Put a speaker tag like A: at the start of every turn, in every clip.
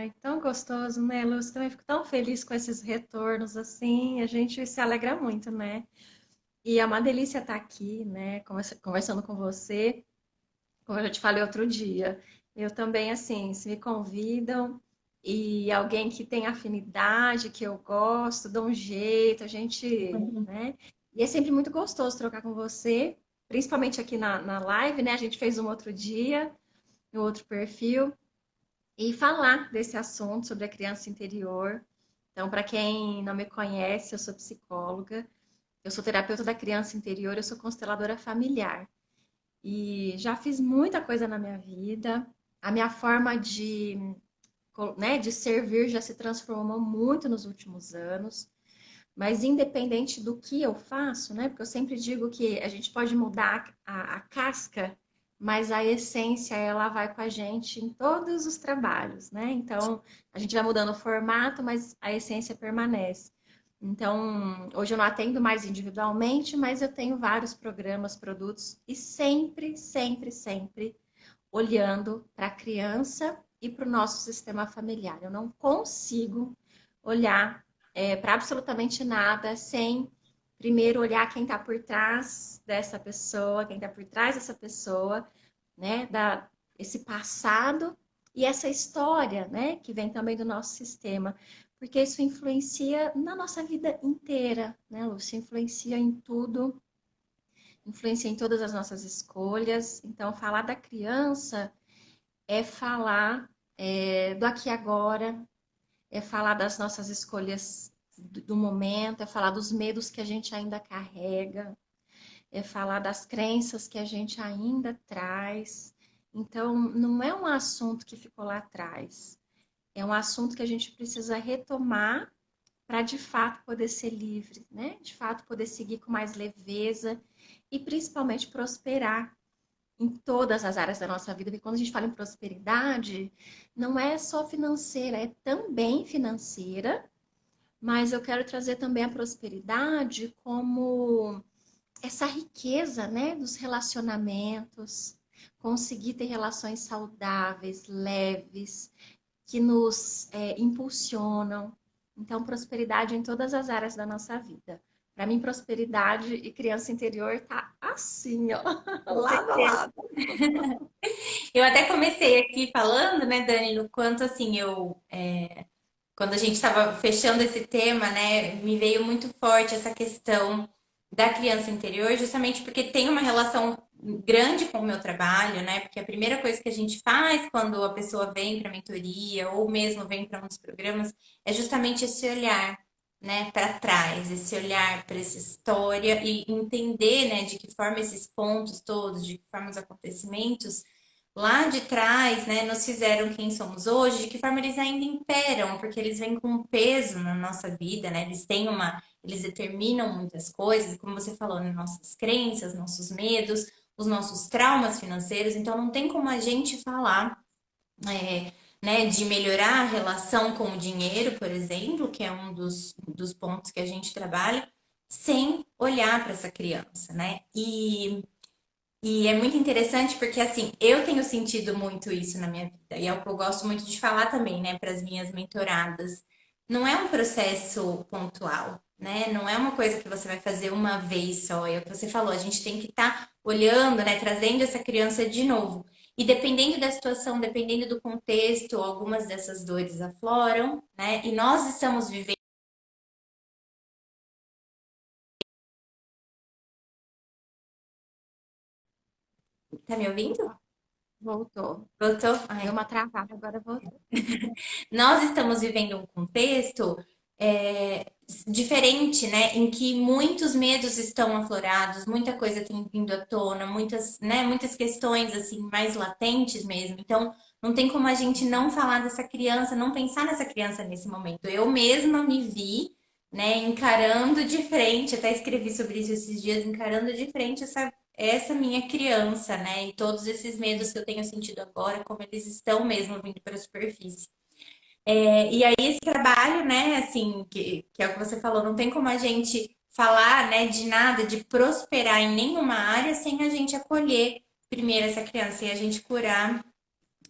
A: Ai, tão gostoso, né, Lúcia? Também fico tão feliz com esses retornos, assim, a gente se alegra muito, né? E é uma delícia estar aqui, né, conversando com você, como eu já te falei outro dia. Eu também, assim, se me convidam e alguém que tem afinidade, que eu gosto, dá um jeito, a gente,
B: Uhum.
A: né? E é sempre muito gostoso trocar com você, principalmente aqui na live, né? A gente fez um outro dia, no outro perfil e falar desse assunto sobre a criança interior. Então, para quem não me conhece, eu sou psicóloga, eu sou terapeuta da criança interior, eu sou consteladora familiar e já fiz muita coisa na minha vida. A minha forma de servir já se transformou muito nos últimos anos. Mas independente do que eu faço, né? Porque eu sempre digo que a gente pode mudar a casca, mas a essência ela vai com a gente em todos os trabalhos, né? Então a gente vai mudando o formato, mas a essência permanece. Então, hoje eu não atendo mais individualmente, mas eu tenho vários programas, produtos e sempre, sempre, sempre olhando para a criança e para o nosso sistema familiar. Eu não consigo olhar para absolutamente nada sem primeiro olhar quem está por trás dessa pessoa, quem está por trás dessa pessoa, né? Esse passado e essa história, né? Que vem também do nosso sistema. Porque isso influencia na nossa vida inteira, né, Lúcia? Influencia em tudo, influencia em todas as nossas escolhas. Então, falar da criança é falar do aqui e agora, é falar das nossas escolhas do momento, é falar dos medos que a gente ainda carrega, é falar das crenças que a gente ainda traz. Então, não é um assunto que ficou lá atrás, é um assunto que a gente precisa retomar para de fato poder ser livre, né? De fato poder seguir com mais leveza e principalmente prosperar em todas as áreas da nossa vida, porque quando a gente fala em prosperidade, não é só financeira, é também financeira, mas eu quero trazer também a prosperidade como essa riqueza, né, dos relacionamentos, conseguir ter relações saudáveis, leves, que nos impulsionam. Então, prosperidade em todas as áreas da nossa vida. Para mim, prosperidade e criança interior tá assim, ó,
B: Com
A: lado a
B: certeza.
A: lado.
B: Eu até comecei aqui falando, né, Dani, no quanto assim quando a gente estava fechando esse tema, né, me veio muito forte essa questão da criança interior, justamente porque tem uma relação grande com o meu trabalho, né? Porque a primeira coisa que a gente faz quando a pessoa vem para a mentoria ou mesmo vem para um dos programas é justamente esse olhar, né, para trás, esse olhar para essa história e entender, né, de que forma esses pontos todos, de que forma os acontecimentos lá de trás, né, nos fizeram quem somos hoje, de que forma eles ainda imperam, porque eles vêm com um peso na nossa vida, né? Eles determinam muitas coisas, como você falou, né, nossas crenças, nossos medos, os nossos traumas financeiros. Então não tem como a gente falar, né, de melhorar a relação com o dinheiro, por exemplo, que é um dos pontos que a gente trabalha, sem olhar para essa criança, né? E é muito interessante porque, assim, eu tenho sentido muito isso na minha vida, e é o que eu gosto muito de falar também, né, para as minhas mentoradas. Não é um processo pontual, né? Não é uma coisa que você vai fazer uma vez só. É o que você falou, a gente tem que estar olhando, né, trazendo essa criança de novo. E dependendo da situação, dependendo do contexto, algumas dessas dores afloram, né? E nós estamos vivendo. Tá me ouvindo?
A: Opa, voltou.
B: Voltou?
A: Deu
B: Ai,
A: uma travada, agora voltou.
B: nós estamos vivendo um contexto diferente, né, em que muitos medos estão aflorados, muita coisa tem vindo à tona, muitas, né, muitas questões assim mais latentes mesmo. Então, não tem como a gente não falar dessa criança, não pensar nessa criança nesse momento. Eu mesma me vi, né, encarando de frente, até escrevi sobre isso esses dias, encarando de frente essa minha criança, né, e todos esses medos que eu tenho sentido agora, como eles estão mesmo vindo para a superfície. E aí esse trabalho, né, assim, que é o que você falou, não tem como a gente falar, né, de nada, de prosperar em nenhuma área sem a gente acolher primeiro essa criança e a gente curar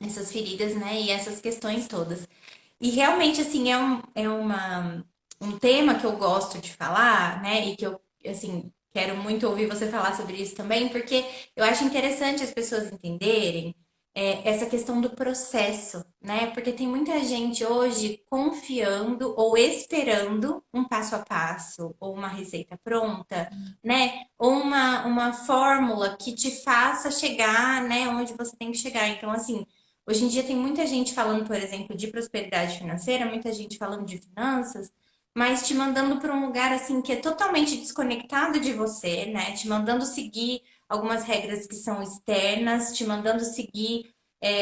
B: essas feridas, né, e essas questões todas. E realmente, assim, um tema que eu gosto de falar, né? E que eu, assim, quero muito ouvir você falar sobre isso também, porque eu acho interessante as pessoas entenderem essa questão do processo, né? Porque tem muita gente hoje confiando ou esperando um passo a passo, ou uma receita pronta, né? Ou uma fórmula que te faça chegar, né, onde você tem que chegar. Então, assim. Hoje em dia tem muita gente falando, por exemplo, de prosperidade financeira, muita gente falando de finanças, mas te mandando para um lugar assim que é totalmente desconectado de você, né? Te mandando seguir algumas regras que são externas, te mandando seguir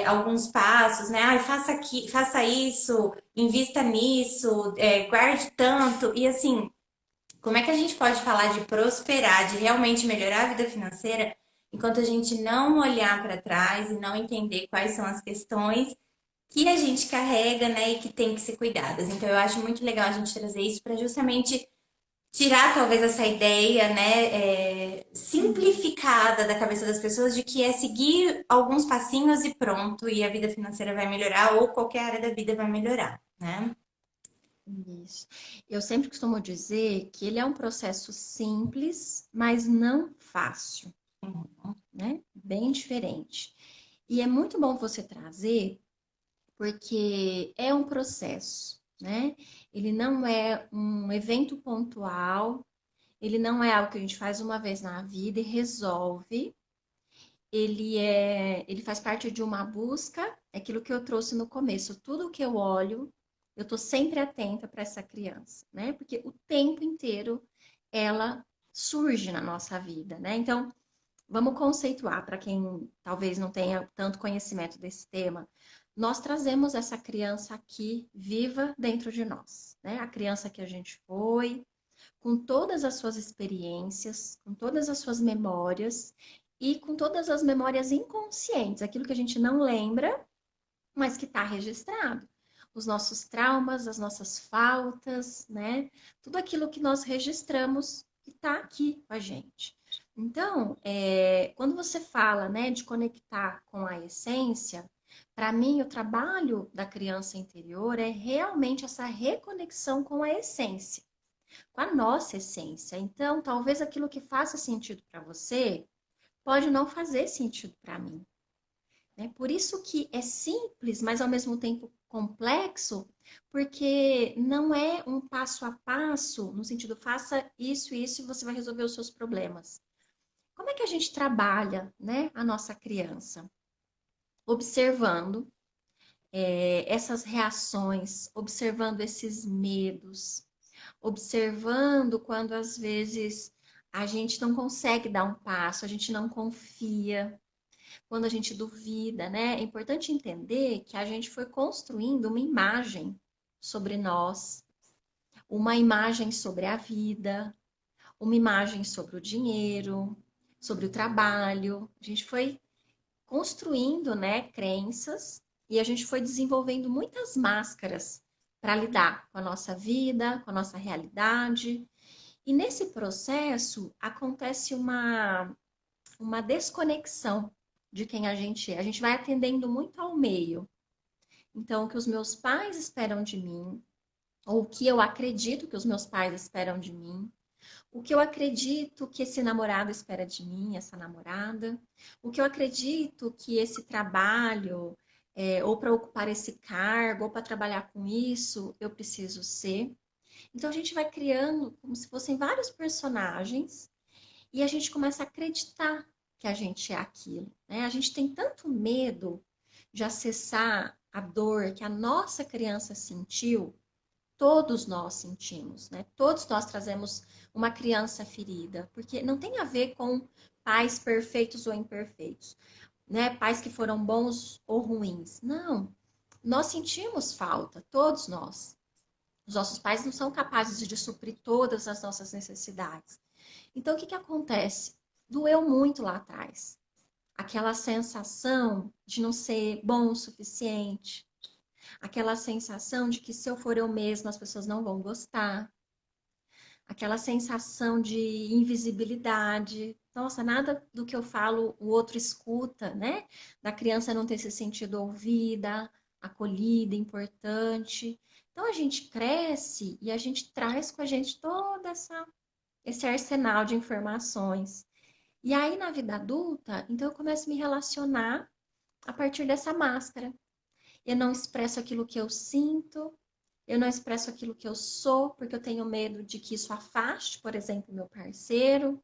B: alguns passos, né? Ai, faça aqui, faça isso, invista nisso, guarde tanto. E assim, como é que a gente pode falar de prosperar, de realmente melhorar a vida financeira, enquanto a gente não olhar para trás e não entender quais são as questões que a gente carrega, né, e que tem que ser cuidadas. Então, eu acho muito legal a gente trazer isso para justamente tirar talvez essa ideia, né, simplificada da cabeça das pessoas de que é seguir alguns passinhos e pronto, e a vida financeira vai melhorar ou qualquer área da vida vai melhorar, né?
A: Isso. Eu sempre costumo dizer que ele é um processo simples, mas não fácil, né? Bem diferente. E é muito bom você trazer, porque é um processo, né? Ele não é um evento pontual, ele não é algo que a gente faz uma vez na vida e resolve. Ele faz parte de uma busca, é aquilo que eu trouxe no começo. Tudo que eu olho, eu estou sempre atenta para essa criança, né? Porque o tempo inteiro ela surge na nossa vida, né? Então, vamos conceituar para quem talvez não tenha tanto conhecimento desse tema. Nós trazemos essa criança aqui viva dentro de nós, né? A criança que a gente foi, com todas as suas experiências, com todas as suas memórias e com todas as memórias inconscientes, aquilo que a gente não lembra, mas que está registrado. Os nossos traumas, as nossas faltas, né? Tudo aquilo que nós registramos está aqui com a gente. Então, quando você fala, né, de conectar com a essência, para mim, o trabalho da criança interior é realmente essa reconexão com a essência, com a nossa essência. Então, talvez aquilo que faça sentido para você pode não fazer sentido para mim, né? Por isso que é simples, mas ao mesmo tempo complexo, porque não é um passo a passo, no sentido, faça isso e você vai resolver os seus problemas. Como é que a gente trabalha, né, a nossa criança? Observando essas reações, observando esses medos, observando quando às vezes a gente não consegue dar um passo, a gente não confia, quando a gente duvida, né? É importante entender que a gente foi construindo uma imagem sobre nós, uma imagem sobre a vida, uma imagem sobre o dinheiro, sobre o trabalho. A gente foi construindo, né, crenças e a gente foi desenvolvendo muitas máscaras para lidar com a nossa vida, com a nossa realidade. E nesse processo acontece uma desconexão de quem a gente é. A gente vai atendendo muito ao meio. Então, o que os meus pais esperam de mim, ou o que eu acredito que os meus pais esperam de mim, o que eu acredito que esse namorado espera de mim, essa namorada, o que eu acredito que esse trabalho, ou para ocupar esse cargo, ou para trabalhar com isso, eu preciso ser. Então a gente vai criando como se fossem vários personagens e a gente começa a acreditar que a gente é aquilo, né? A gente tem tanto medo de acessar a dor que a nossa criança sentiu, todos nós sentimos, né? Todos nós trazemos uma criança ferida, porque não tem a ver com pais perfeitos ou imperfeitos, né? Pais que foram bons ou ruins. Não. Nós sentimos falta, todos nós. Os nossos pais não são capazes de suprir todas as nossas necessidades. Então, o que que acontece? Doeu muito lá atrás. Aquela sensação de não ser bom o suficiente, aquela sensação de que se eu for eu mesma as pessoas não vão gostar, aquela sensação de invisibilidade. Nossa, nada do que eu falo o outro escuta, né? Da criança não ter se sentido ouvida, acolhida, importante. Então a gente cresce e a gente traz com a gente esse arsenal de informações. E aí na vida adulta, então eu começo a me relacionar a partir dessa máscara. Eu não expresso aquilo que eu sinto, eu não expresso aquilo que eu sou, porque eu tenho medo de que isso afaste, por exemplo, meu parceiro,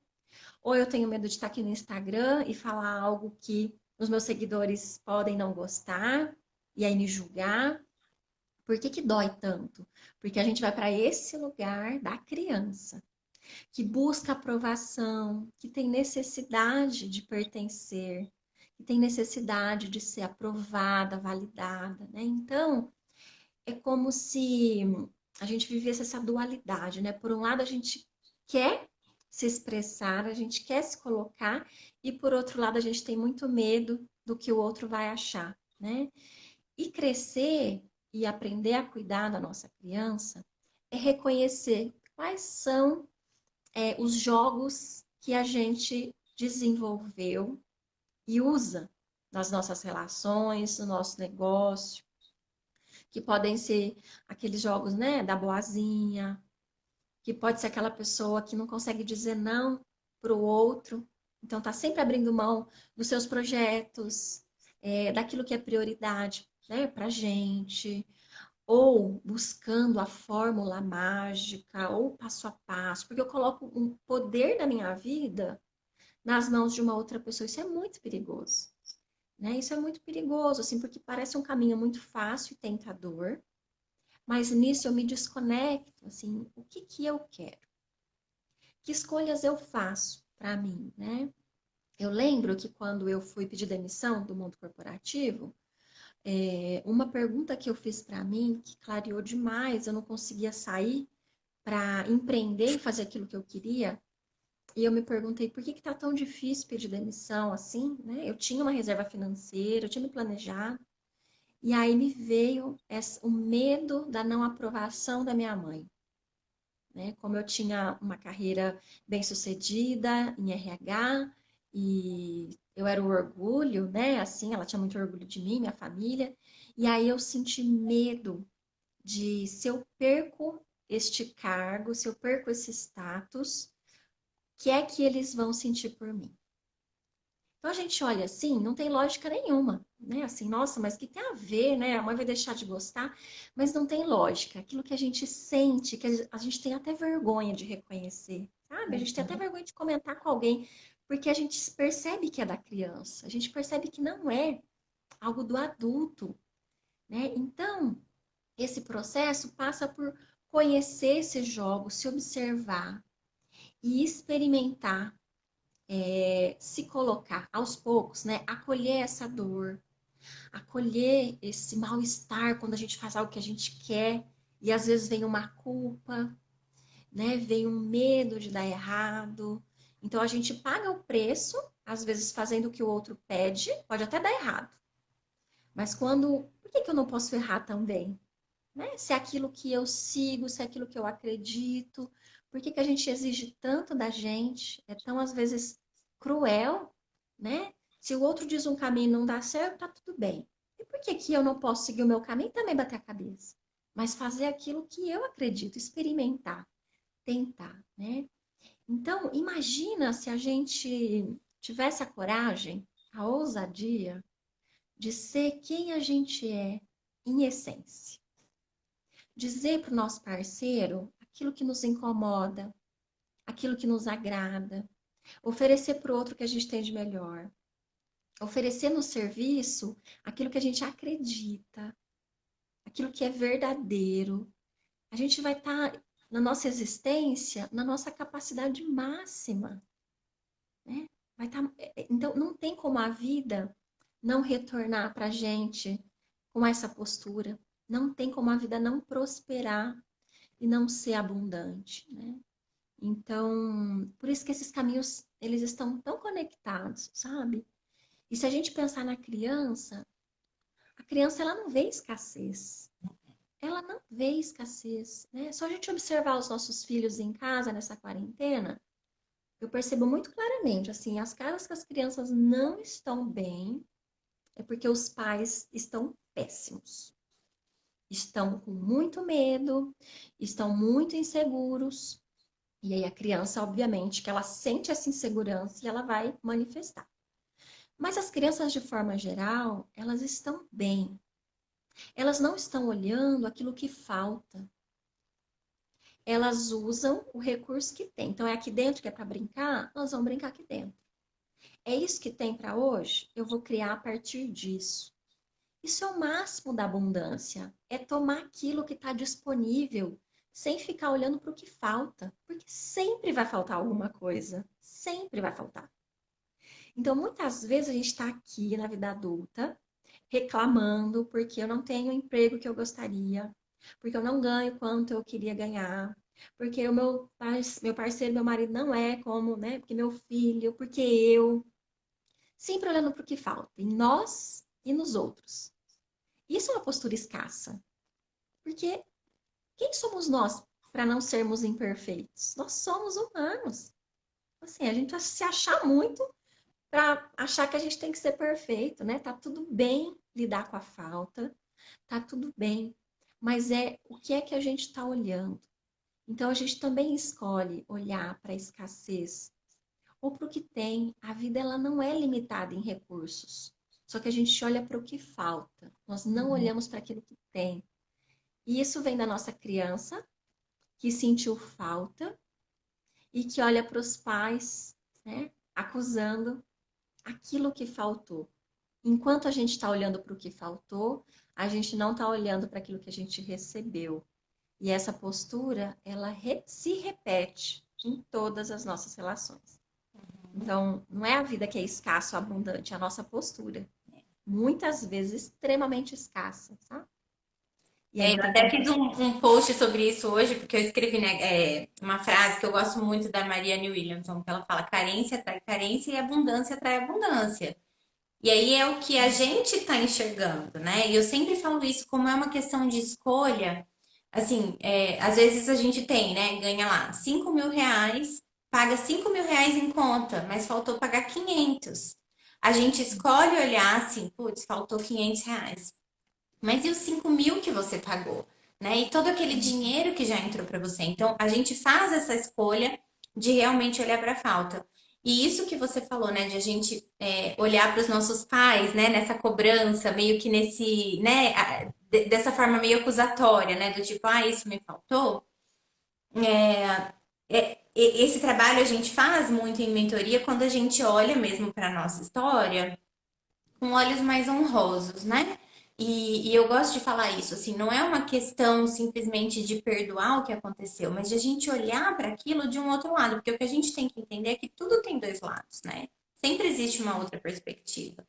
A: ou eu tenho medo de estar aqui no Instagram e falar algo que os meus seguidores podem não gostar e aí me julgar. Por que que dói tanto? Porque a gente vai para esse lugar da criança, que busca aprovação, que tem necessidade de pertencer, que tem necessidade de ser aprovada, validada, né? Então, é como se a gente vivesse essa dualidade, né? Por um lado, a gente quer se expressar, a gente quer se colocar, e por outro lado, a gente tem muito medo do que o outro vai achar, né? E crescer e aprender a cuidar da nossa criança é reconhecer quais são os jogos que a gente desenvolveu e usa nas nossas relações, no nosso negócio, que podem ser aqueles jogos, né, da boazinha, que pode ser aquela pessoa que não consegue dizer não para o outro, então tá sempre abrindo mão dos seus projetos, daquilo que é prioridade, né, para gente, ou buscando a fórmula mágica, ou passo a passo, porque eu coloco um poder da minha vida nas mãos de uma outra pessoa. Isso é muito perigoso, né? Isso é muito perigoso, assim, porque parece um caminho muito fácil e tentador, mas nisso eu me desconecto, assim, o que que eu quero? Que escolhas eu faço para mim, né? Eu lembro que quando eu fui pedir demissão do mundo corporativo, uma pergunta que eu fiz para mim, que clareou demais, eu não conseguia sair para empreender e fazer aquilo que eu queria, e eu me perguntei por que que tá tão difícil pedir demissão assim, né? Eu tinha uma reserva financeira, eu tinha me planejado, e aí me veio o medo da não aprovação da minha mãe, né? Como eu tinha uma carreira bem-sucedida em RH e eu era o orgulho, né? Assim, ela tinha muito orgulho de mim, minha família, e aí eu senti medo de se eu perco este cargo, se eu perco esse status, o que é que eles vão sentir por mim? Então a gente olha assim, não tem lógica nenhuma, né? Assim, nossa, mas o que tem a ver, né? A mãe vai deixar de gostar, mas não tem lógica. Aquilo que a gente sente, que a gente tem até vergonha de reconhecer, sabe? A gente tem até vergonha de comentar com alguém, porque a gente percebe que é da criança, a gente percebe que não é algo do adulto, né? Então, esse processo passa por conhecer esses jogos, se observar e experimentar, se colocar aos poucos, né? Acolher essa dor, acolher esse mal-estar quando a gente faz algo que a gente quer e às vezes vem uma culpa, né? Vem um medo de dar errado. Então a gente paga o preço, às vezes fazendo o que o outro pede, pode até dar errado. Mas quando, por que que eu não posso errar também? Né? Se é aquilo que eu sigo, se é aquilo que eu acredito, por que que a gente exige tanto da gente? É tão, às vezes, cruel, né? Se o outro diz um caminho e não dá certo, tá tudo bem. E por que que eu não posso seguir o meu caminho e também bater a cabeça? Mas fazer aquilo que eu acredito, experimentar, tentar, né? Então, imagina se a gente tivesse a coragem, a ousadia de ser quem a gente é em essência. Dizer para o nosso parceiro aquilo que nos incomoda, aquilo que nos agrada, oferecer para o outro o que a gente tem de melhor, oferecer no serviço aquilo que a gente acredita, aquilo que é verdadeiro. A gente vai estar na nossa existência, na nossa capacidade máxima, né? Vai estar, então, não tem como a vida não retornar para a gente com essa postura. Não tem como a vida não prosperar e não ser abundante, né? Então, por isso que esses caminhos, eles estão tão conectados, sabe? E se a gente pensar na criança, a criança ela não vê escassez. Ela não vê escassez, né? Só a gente observar os nossos filhos em casa nessa quarentena, eu percebo muito claramente, assim, as caras que as crianças não estão bem, é porque os pais estão péssimos. Estão com muito medo, estão muito inseguros. E aí a criança, obviamente, que ela sente essa insegurança e ela vai manifestar. Mas as crianças, de forma geral, elas estão bem. Elas não estão olhando aquilo que falta. Elas usam o recurso que tem. Então, é aqui dentro que é para brincar, nós vamos brincar aqui dentro. É isso que tem para hoje? Eu vou criar a partir disso. Isso é o máximo da abundância. É tomar aquilo que está disponível, sem ficar olhando para o que falta. Porque sempre vai faltar alguma coisa. Sempre vai faltar. Então, muitas vezes a gente está aqui na vida adulta, reclamando porque eu não tenho o emprego que eu gostaria, porque eu não ganho quanto eu queria ganhar, porque o meu parceiro, meu marido não é como, né? Porque meu filho, porque eu. Sempre olhando para o que falta, em nós e nos outros. Isso é uma postura escassa, porque quem somos nós para não sermos imperfeitos? Nós somos humanos. Assim, a gente vai se achar muito para achar que a gente tem que ser perfeito, né? Tá tudo bem lidar com a falta, tá tudo bem, mas é o que é que a gente está olhando. Então a gente também escolhe olhar para a escassez ou para o que tem. A vida ela não é limitada em recursos. Só que a gente olha para o que falta. Nós não olhamos para aquilo que tem. E isso vem da nossa criança que sentiu falta e que olha para os pais, né, acusando aquilo que faltou. Enquanto a gente está olhando para o que faltou, a gente não está olhando para aquilo que a gente recebeu. E essa postura, ela se repete em todas as nossas relações. Então, não é a vida que é escassa ou abundante, é a nossa postura. Muitas vezes extremamente escassa, sabe? E aí
B: Eu
A: tem
B: até
A: como
B: fiz um post sobre isso hoje, porque eu escrevi, né, uma frase que eu gosto muito da Marianne Williamson, que ela fala: carência atrai carência e abundância atrai abundância. E aí é o que a gente está enxergando, né? E eu sempre falo isso como é uma questão de escolha. Assim, às vezes a gente tem, né? Ganha lá R$ 5.000, paga R$ 5.000 em conta, mas faltou pagar 500. A gente escolhe olhar assim, putz, faltou R$ 500. Mas e os 5.000 que você pagou? Né? E todo aquele dinheiro que já entrou para você. Então, a gente faz essa escolha de realmente olhar para a falta. E isso que você falou, né, de a gente olhar para os nossos pais, né, nessa cobrança, meio que nesse, né, dessa forma meio acusatória, né, do tipo, ah, isso me faltou. Esse trabalho a gente faz muito em mentoria quando a gente olha mesmo para a nossa história com olhos mais honrosos, né? E eu gosto de falar isso, assim, não é uma questão simplesmente de perdoar o que aconteceu, mas de a gente olhar para aquilo de um outro lado, porque o que a gente tem que entender é que tudo tem dois lados, né? Sempre existe uma outra perspectiva.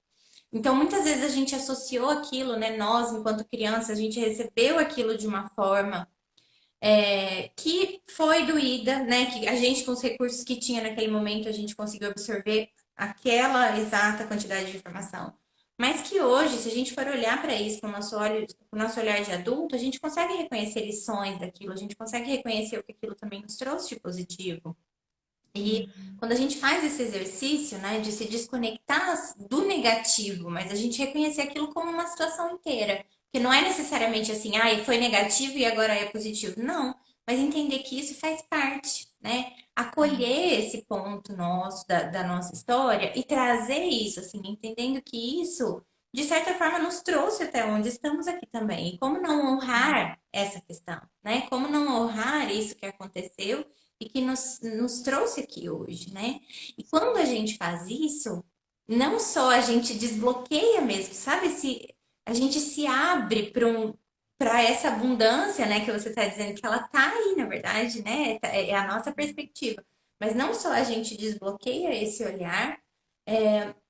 B: Então, muitas vezes a gente associou aquilo, né? Nós, enquanto criança, a gente recebeu aquilo de uma forma que foi doída, né? Que a gente, com os recursos que tinha naquele momento, a gente conseguiu absorver aquela exata quantidade de informação. Mas que hoje, se a gente for olhar para isso com o nosso olhar de adulto, a gente consegue reconhecer lições daquilo, a gente consegue reconhecer o que aquilo também nos trouxe de positivo. E quando a gente faz esse exercício, né, de se desconectar do negativo, mas a gente reconhecer aquilo como uma situação inteira, que não é necessariamente assim, ah, foi negativo e agora é positivo. Não, mas entender que isso faz parte, né? Acolher esse ponto nosso, da nossa história e trazer isso, assim, entendendo que isso, de certa forma, nos trouxe até onde estamos aqui também. E como não honrar essa questão, né? Como não honrar isso que aconteceu e que nos trouxe aqui hoje, né? E quando a gente faz isso, não só a gente desbloqueia mesmo, sabe? Se a gente se abre para essa abundância, né, que você está dizendo que ela tá aí, na verdade, né? É a nossa perspectiva. Mas não só a gente desbloqueia esse olhar,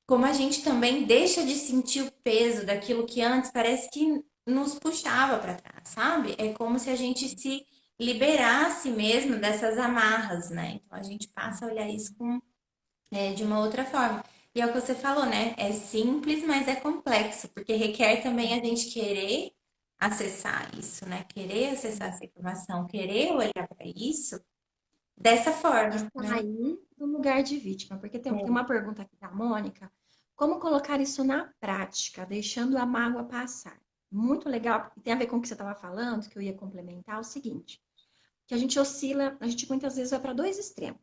B: como a gente também deixa de sentir o peso daquilo que antes parece que nos puxava para trás, sabe? É como se a gente se liberasse mesmo dessas amarras, né? Então a gente passa a olhar isso de uma outra forma. E é o que você falou, né? É simples, mas é complexo, porque requer também a gente querer acessar isso, né? Querer acessar essa informação, querer olhar para isso dessa
A: E
B: forma, né?
A: sair do lugar de vítima, porque tem uma pergunta aqui da Mônica: como colocar isso na prática, deixando a mágoa passar? muito legal, e tem a ver com o que você estava falando, que eu ia complementar, é o seguinte, que a gente oscila, a gente muitas vezes vai para dois extremos.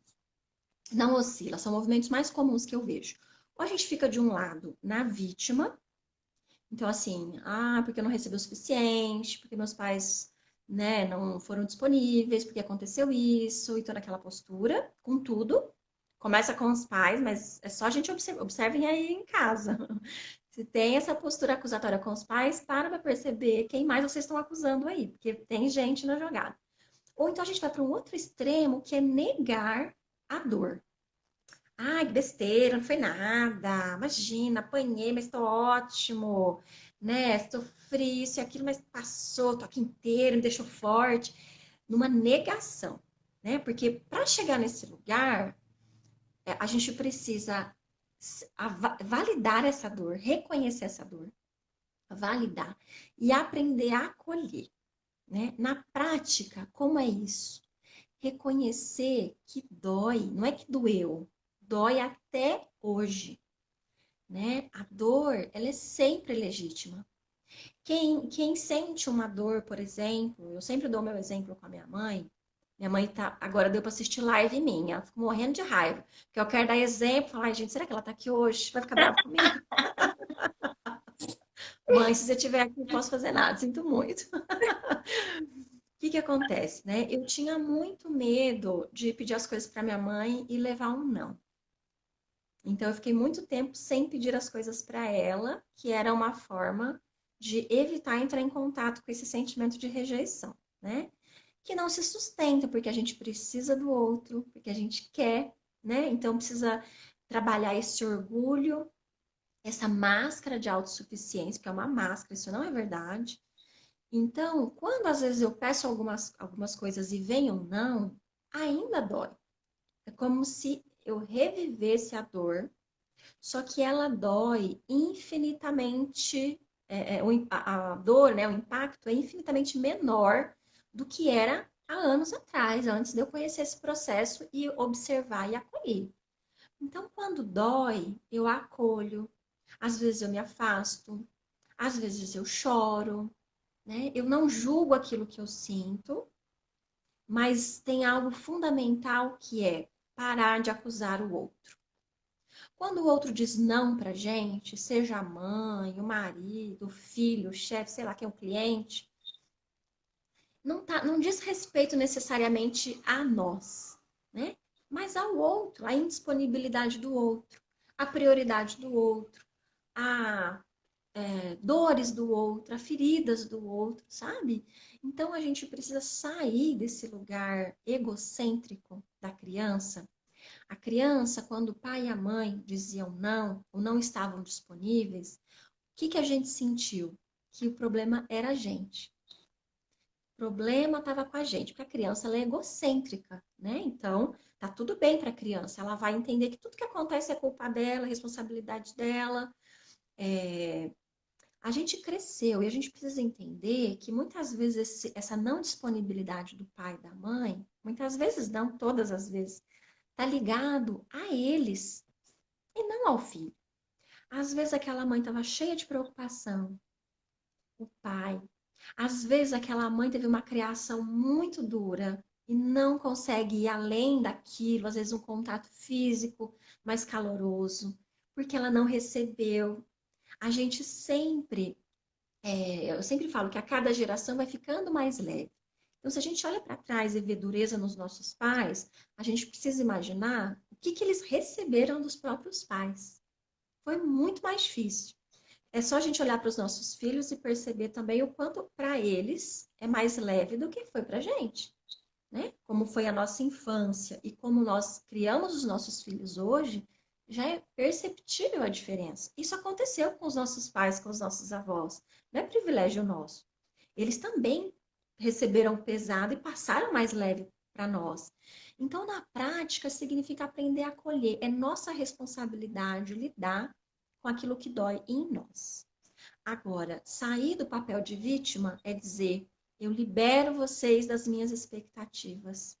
A: Não oscila, são movimentos mais comuns que eu vejo. Ou a gente fica de um lado na vítima, então assim, porque eu não recebi o suficiente, porque meus pais, né, não foram disponíveis, porque aconteceu isso, e toda aquela postura, com tudo. Começa com os pais, mas é só a gente observem aí em casa. Se tem essa postura acusatória com os pais, para perceber quem mais vocês estão acusando aí, porque tem gente na jogada. Ou então a gente vai para um outro extremo, que é negar a dor. Ai, que besteira, não foi nada. Imagina, apanhei, mas estou ótimo, né? Sofri isso e aquilo, mas passou, tô aqui inteiro, me deixou forte. Numa negação, né? Porque para chegar nesse lugar, a gente precisa validar essa dor, reconhecer essa dor, validar e aprender a acolher, né? Na prática, como é isso? Reconhecer que dói, não é que doeu, dói até hoje, né? A dor, ela é sempre legítima. Quem sente uma dor, por exemplo, eu sempre dou meu exemplo com a minha mãe. Minha mãe tá, agora deu para assistir live minha, ela fica morrendo de raiva, porque eu quero dar exemplo, falar, ai, gente, será que ela tá aqui hoje? Vai ficar brava comigo? Mãe, se você estiver aqui, não posso fazer nada, sinto muito. O que que acontece, né? Eu tinha muito medo de pedir as coisas para minha mãe e levar um não. Então, eu fiquei muito tempo sem pedir as coisas para ela, que era uma forma de evitar entrar em contato com esse sentimento de rejeição, né? Que não se sustenta, porque a gente precisa do outro, porque a gente quer, né? Então, precisa trabalhar esse orgulho, essa máscara de autossuficiência, que é uma máscara, isso não é verdade. Então, quando às vezes eu peço algumas coisas e vem um não, ainda dói. É como se eu revivesse a dor, só que ela dói infinitamente, a dor, né, o impacto é infinitamente menor do que era há anos atrás, antes de eu conhecer esse processo e observar e acolher. Então, quando dói, eu acolho. Às vezes eu me afasto, às vezes eu choro, né? Eu não julgo aquilo que eu sinto, mas tem algo fundamental que é parar de acusar o outro. Quando o outro diz não pra gente, seja a mãe, o marido, o filho, o chefe, sei lá quem é o cliente, não diz respeito necessariamente a nós, né? Mas ao outro, a indisponibilidade do outro, a prioridade do outro, a dores do outro, a feridas do outro, sabe? Então a gente precisa sair desse lugar egocêntrico da criança. A criança, quando o pai e a mãe diziam não ou não estavam disponíveis, o que que a gente sentiu? Que o problema era a gente. O problema estava com a gente, porque a criança ela é egocêntrica, né? Então, tá tudo bem para a criança, ela vai entender que tudo que acontece é culpa dela, responsabilidade dela. É, A gente cresceu e a gente precisa entender que muitas vezes essa não disponibilidade do pai e da mãe, muitas vezes não, todas as vezes, está ligado a eles e não ao filho. Às vezes aquela mãe estava cheia de preocupação, o pai. Às vezes aquela mãe teve uma criação muito dura e não consegue ir além daquilo, às vezes um contato físico mais caloroso, porque ela não recebeu. A gente sempre eu sempre falo que a cada geração vai ficando mais leve. Então, se a gente olha para trás e vê dureza nos nossos pais, a gente precisa imaginar o que eles receberam dos próprios pais. Foi muito mais difícil. É só a gente olhar para os nossos filhos e perceber também o quanto para eles é mais leve do que foi para a gente, né? Como foi a nossa infância e como nós criamos os nossos filhos hoje, já é perceptível a diferença. Isso aconteceu com os nossos pais, com os nossos avós. Não é privilégio nosso. Eles também receberam pesado e passaram mais leve para nós. Então, na prática, significa aprender a acolher. É nossa responsabilidade lidar com aquilo que dói em nós. Agora, sair do papel de vítima é dizer: eu libero vocês das minhas expectativas.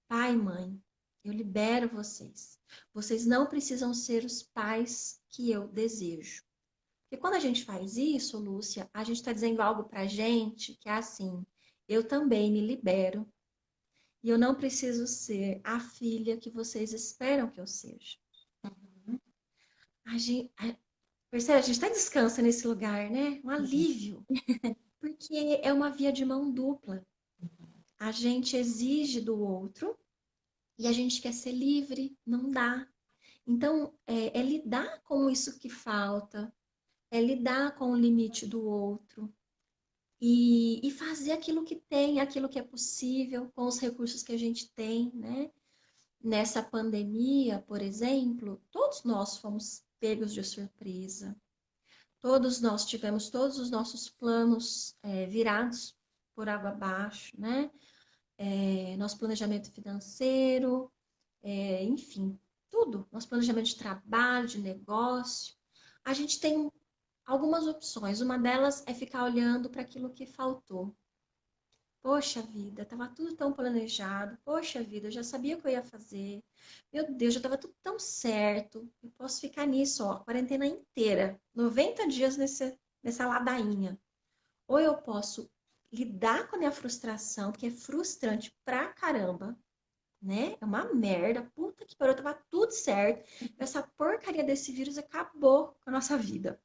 A: Pai, mãe, eu libero vocês. Vocês não precisam ser os pais que eu desejo. Porque quando a gente faz isso, Lúcia, a gente está dizendo algo pra gente que é assim, eu também me libero e eu não preciso ser a filha que vocês esperam que eu seja. A gente, percebe? A gente até descansa nesse lugar, né? Um alívio. Porque é uma via de mão dupla. A gente exige do outro e a gente quer ser livre, não dá. Então, é lidar com isso que falta, é lidar com o limite do outro e fazer aquilo que tem, aquilo que é possível, com os recursos que a gente tem, né? Nessa pandemia, por exemplo, todos nós fomos pegos de surpresa. Todos nós tivemos todos os nossos planos virados por água abaixo, né? Nosso planejamento financeiro, enfim, tudo. Nosso planejamento de trabalho, de negócio. A gente tem algumas opções. Uma delas é ficar olhando para aquilo que faltou. Poxa vida, estava tudo tão planejado. Poxa vida, eu já sabia o que eu ia fazer. Meu Deus, já estava tudo tão certo. Eu posso ficar nisso, ó, a quarentena inteira, 90 dias nessa ladainha. Ou eu posso lidar com a minha frustração, porque é frustrante pra caramba, né? É uma merda. Puta que pariu, tava tudo certo. Essa porcaria desse vírus acabou com a nossa vida.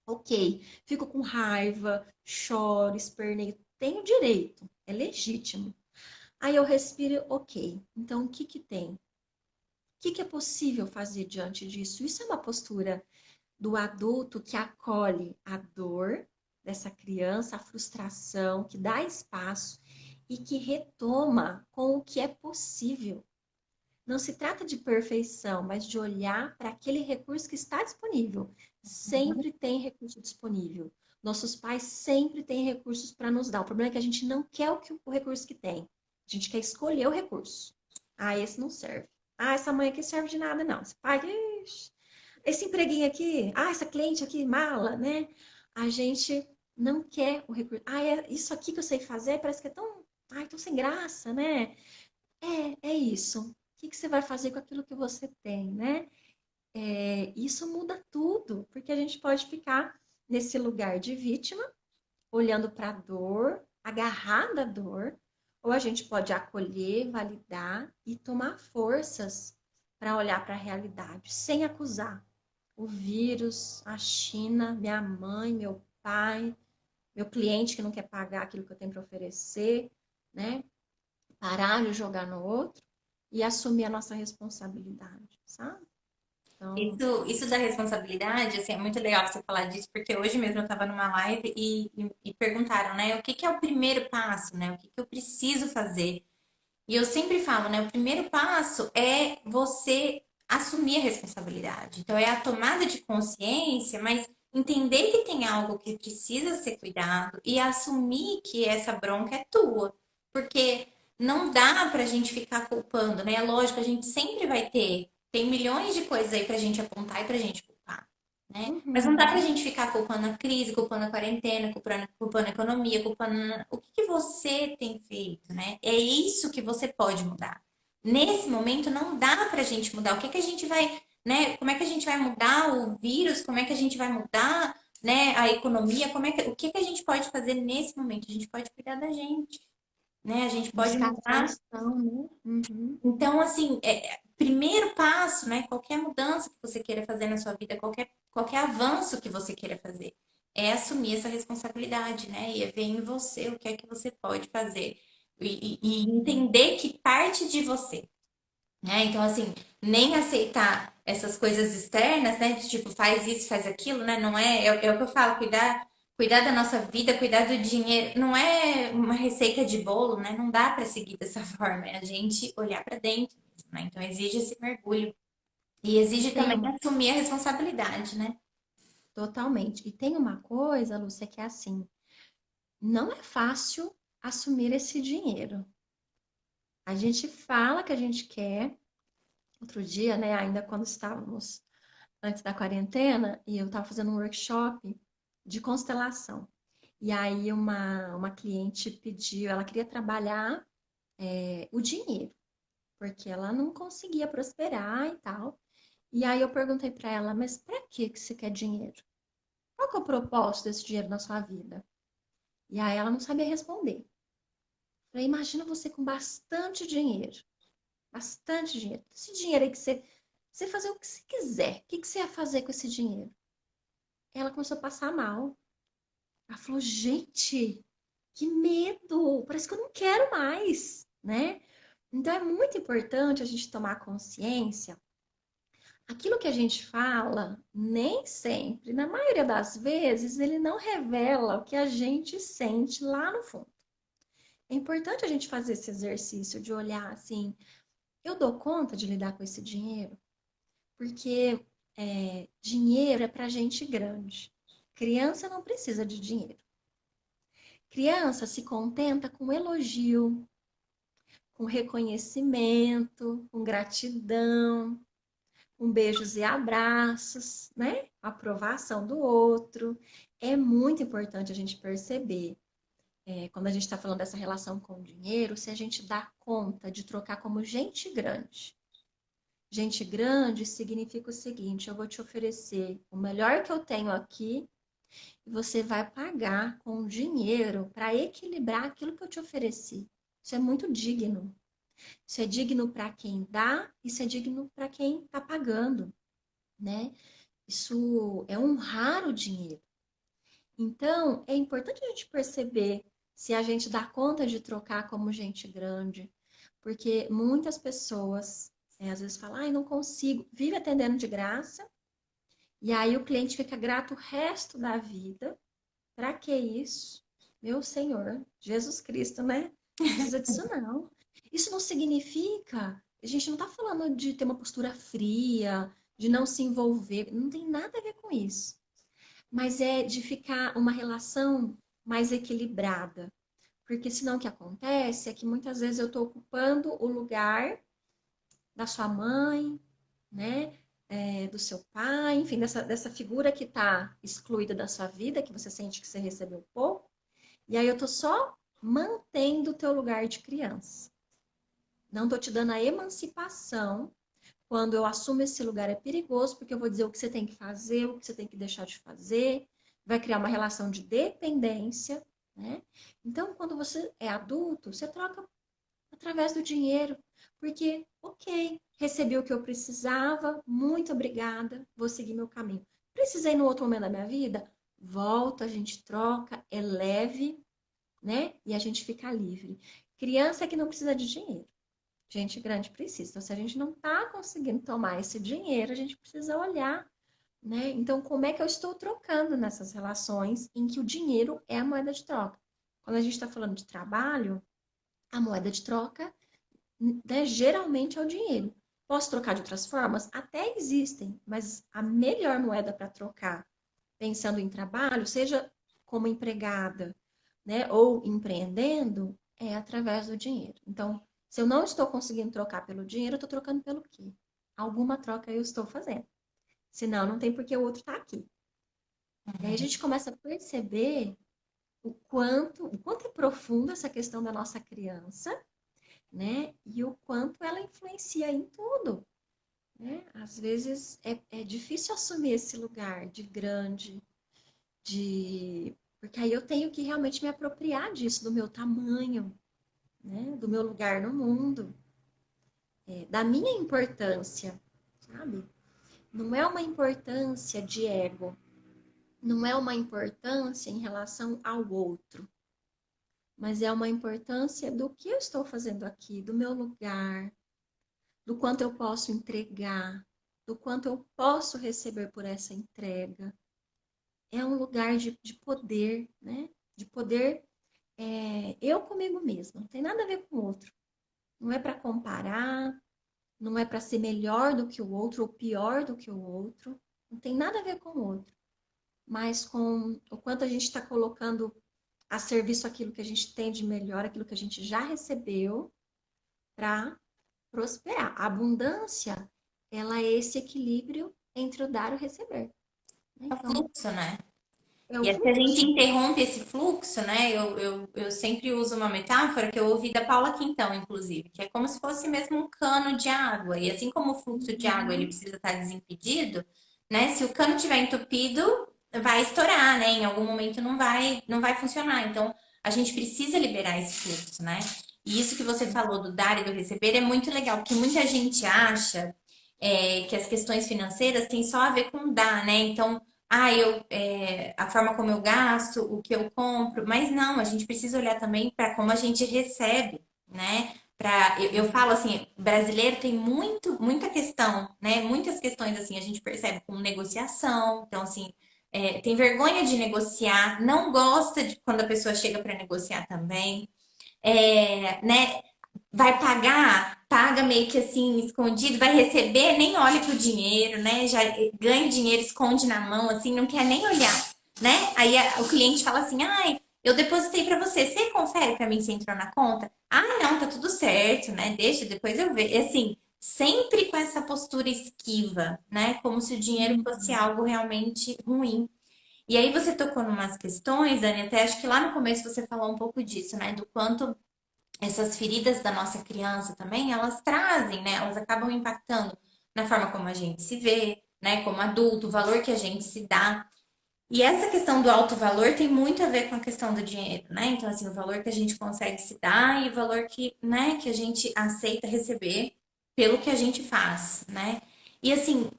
A: Ok, fico com raiva, choro, esperneio, tenho direito, é legítimo. Aí eu respiro, ok. Então o que que tem? O que que é possível fazer diante disso? Isso é uma postura do adulto que acolhe a dor dessa criança, a frustração, que dá espaço e que retoma com o que é possível. Não se trata de perfeição, mas de olhar para aquele recurso que está disponível. Sempre tem recurso disponível. Nossos pais sempre têm recursos para nos dar. O problema é que a gente não quer o recurso que tem. A gente quer escolher o recurso. Ah, esse não serve. Ah, essa mãe aqui serve de nada, não. Esse pai, ixi. Esse empreguinho aqui. Ah, essa cliente aqui, mala, né? A gente não quer o recurso. Ah, isso aqui que eu sei fazer parece que é tão, ai, tão sem graça, né? É isso. O que que você vai fazer com aquilo que você tem, né? Isso muda tudo, porque a gente pode ficar nesse lugar de vítima, olhando para a dor, agarrada à dor, ou a gente pode acolher, validar e tomar forças para olhar para a realidade, sem acusar. O vírus, a China, minha mãe, meu pai, meu cliente que não quer pagar aquilo que eu tenho para oferecer, né? Parar de jogar no outro e assumir a nossa responsabilidade, sabe? Então,
B: Isso da responsabilidade, assim, é muito legal você falar disso, porque hoje mesmo eu estava numa live e perguntaram, né, o que que é o primeiro passo, né, o que que eu preciso fazer? E eu sempre falo, né, o primeiro passo é você assumir a responsabilidade. Então, é a tomada de consciência, mas entender que tem algo que precisa ser cuidado e assumir que essa bronca é tua. Porque não dá pra gente ficar culpando, né? É lógico, a gente sempre vai ter, tem milhões de coisas aí pra gente apontar e pra gente culpar, né? Mas não dá pra
A: uhum,
B: gente ficar culpando a crise, culpando a quarentena, culpando a economia, culpando o que que você tem feito, né? É isso que você pode mudar. Nesse momento não dá pra gente mudar. O que que a gente vai, né? Como é que a gente vai mudar o vírus? Como é que a gente vai mudar, né, a economia? O que que a gente pode fazer nesse momento? A gente pode cuidar da gente, né? A gente pode
A: buscar
B: mudar.
A: solução, né? Uhum.
B: Então, assim, primeiro passo, né? Qualquer mudança que você queira fazer na sua vida, qualquer avanço que você queira fazer, é assumir essa responsabilidade, né? E é ver em você o que é que você pode fazer. E entender que parte de você, né? Então, assim, nem aceitar essas coisas externas, né? De, tipo, faz isso, faz aquilo, né? Não é o que eu falo, cuidar da nossa vida, cuidar do dinheiro, não é uma receita de bolo, né? Não dá para seguir dessa forma, é a gente olhar para dentro, né? Então, exige esse mergulho e
A: E
B: exige
A: tem
B: também
A: uma,
B: assumir a responsabilidade, né?
A: totalmente. E tem uma coisa, Lúcia, que é assim, não é fácil assumir esse dinheiro. A gente fala que a gente quer. Outro dia, né, ainda quando estávamos antes da quarentena, e eu estava fazendo um workshop de constelação. E aí uma cliente pediu, ela queria trabalhar o dinheiro, porque ela não conseguia prosperar e tal. E aí eu perguntei para ela, mas para que você quer dinheiro? Qual que é o propósito desse dinheiro na sua vida? E aí ela não sabia responder. Falei, imagina você com bastante dinheiro. Bastante dinheiro. Esse dinheiro aí que você fazer o que você quiser. O que que você ia fazer com esse dinheiro? Ela começou a passar mal. Ela falou, gente, que medo! Parece que eu não quero mais, né? Então é muito importante a gente tomar consciência. Aquilo que a gente fala, nem sempre, na maioria das vezes, ele não revela o que a gente sente lá no fundo. É importante a gente fazer esse exercício de olhar assim, eu dou conta de lidar com esse dinheiro? Porque dinheiro é para gente grande. Criança não precisa de dinheiro. Criança se contenta com elogio, com reconhecimento, com gratidão, com beijos e abraços, né? Aprovação do outro. É muito importante a gente perceber, quando a gente está falando dessa relação com o dinheiro, se a gente dá conta de trocar como gente grande. Gente grande significa o seguinte: eu vou te oferecer o melhor que eu tenho aqui e você vai pagar com dinheiro para equilibrar aquilo que eu te ofereci. Isso é muito digno. Isso é digno para quem dá, isso é digno para quem está pagando, né? Isso é honrar o dinheiro. Então, é importante a gente perceber se a gente dá conta de trocar como gente grande, porque muitas pessoas, às vezes falam, ai, não consigo, vive atendendo de graça, e aí o cliente fica grato o resto da vida. Para que isso? Meu Senhor, Jesus Cristo, né? Não precisa disso, não. Isso não significa, a gente não está falando de ter uma postura fria, de não se envolver, não tem nada a ver com isso. Mas é de ficar uma relação mais equilibrada. Porque senão o que acontece é que muitas vezes eu estou ocupando o lugar da sua mãe, né? Do seu pai, enfim, dessa figura que está excluída da sua vida, que você sente que você recebeu pouco. E aí eu tô só mantendo o teu lugar de criança. Não tô te dando a emancipação. Quando eu assumo esse lugar é perigoso, porque eu vou dizer o que você tem que fazer, o que você tem que deixar de fazer. Vai criar uma relação de dependência, né? Então, quando você é adulto, você troca através do dinheiro. Porque, ok, recebi o que eu precisava, muito obrigada, vou seguir meu caminho. Precisei no outro momento da minha vida? Volta, a gente troca, é leve, né? E a gente fica livre. Criança é que não precisa de dinheiro. Gente grande precisa. Então, se a gente não está conseguindo tomar esse dinheiro, a gente precisa olhar, né? Então, como é que eu estou trocando nessas relações em que o dinheiro é a moeda de troca? Quando a gente está falando de trabalho, a moeda de troca, né, geralmente é o dinheiro. Posso trocar de outras formas? Até existem, mas a melhor moeda para trocar, pensando em trabalho, seja como empregada, né, ou empreendendo, é através do dinheiro. Então, se eu não estou conseguindo trocar pelo dinheiro, eu estou trocando pelo quê? Alguma troca eu estou fazendo. Senão, não tem por que o outro estar aqui. E aí a gente começa a perceber o quanto é profunda essa questão da nossa criança, né? E o quanto ela influencia em tudo, né? Às vezes é difícil assumir esse lugar de grande, porque aí eu tenho que realmente me apropriar disso, do meu tamanho, né? Do meu lugar no mundo, da minha importância, sabe? Não é uma importância de ego, não é uma importância em relação ao outro, mas é uma importância do que eu estou fazendo aqui, do meu lugar, do quanto eu posso entregar, do quanto eu posso receber por essa entrega. É um lugar de poder, né? De poder eu comigo mesma, não tem nada a ver com o outro. Não é para comparar, não é para ser melhor do que o outro ou pior do que o outro. Não tem nada a ver com o outro. Mas com o quanto a gente está colocando a serviço aquilo que a gente tem de melhor, aquilo que a gente já recebeu, para prosperar. A abundância, ela é esse equilíbrio entre o dar e o receber, né?
B: É o
A: Então,
B: fluxo, né?
A: é o
B: E aí, se a gente
A: fluxo.
B: interrompe esse fluxo, né? Eu sempre uso uma metáfora que eu ouvi da Paula Quintão, inclusive, que é como se fosse mesmo um cano de água. E assim como o fluxo de água ele
A: Uhum.
B: precisa estar desimpedido, né? Se o cano estiver entupido, vai estourar, né? Em algum momento não vai funcionar. Então, a gente precisa liberar esse fluxo, né? E isso que você falou do dar e do receber é muito legal, porque muita gente acha que as questões financeiras têm só a ver com dar, né? Então, a forma como eu gasto, o que eu compro, mas não, a gente precisa olhar também para como a gente recebe, né? Eu falo assim, brasileiro tem muita questão, né? Muitas questões assim, a gente percebe como negociação, então assim, tem vergonha de negociar, não gosta de quando a pessoa chega para negociar também, né? Vai pagar, paga meio que assim, escondido, vai receber, nem olha pro dinheiro, né? Já ganha dinheiro, esconde na mão, assim, não quer nem olhar, né? Aí o cliente fala assim, ai, eu depositei para você, você confere para mim se entrou na conta? Ah, não, tá tudo certo, né? Deixa, depois eu vejo. Assim, sempre com essa postura esquiva, né? Como se o dinheiro fosse
A: Uhum.
B: algo realmente ruim. E aí você tocou em umas questões, Dani, até acho que lá no começo você falou um pouco disso, né? Do quanto essas feridas da nossa criança também, elas trazem, né? Elas acabam impactando na forma como a gente se vê, né? Como adulto, o valor que a gente se dá. E essa questão do alto valor tem muito a ver com a questão do dinheiro, né? Então, assim, o valor que a gente consegue se dar e o valor que, né, que a gente aceita receber pelo que a gente faz, né? E assim,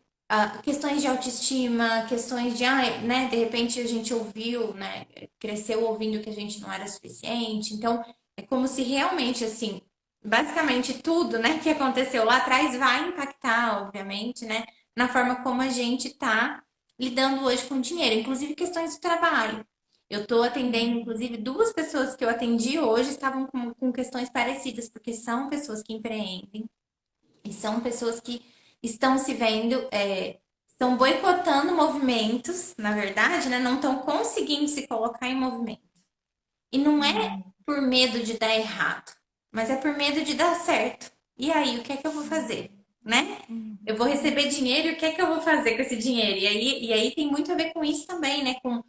B: questões de autoestima, questões de, né, de repente a gente ouviu, né, cresceu ouvindo que a gente não era suficiente. Então, é como se realmente, assim, basicamente tudo, né, que aconteceu lá atrás vai impactar, obviamente, né, na forma como a gente tá lidando hoje com dinheiro, inclusive questões de trabalho. Eu estou atendendo, inclusive, duas pessoas que eu atendi hoje estavam com questões parecidas, porque são pessoas que empreendem e são pessoas que estão se vendo, estão boicotando movimentos, na verdade, né? Não estão conseguindo se colocar em movimento. E não é
A: Uhum.
B: por medo de dar errado, mas é por medo de dar certo. E aí, o que é que eu vou fazer? Né? Eu vou
A: Uhum.
B: receber dinheiro e o que é que eu vou fazer com esse dinheiro? E aí tem muito a ver com isso também, né? Com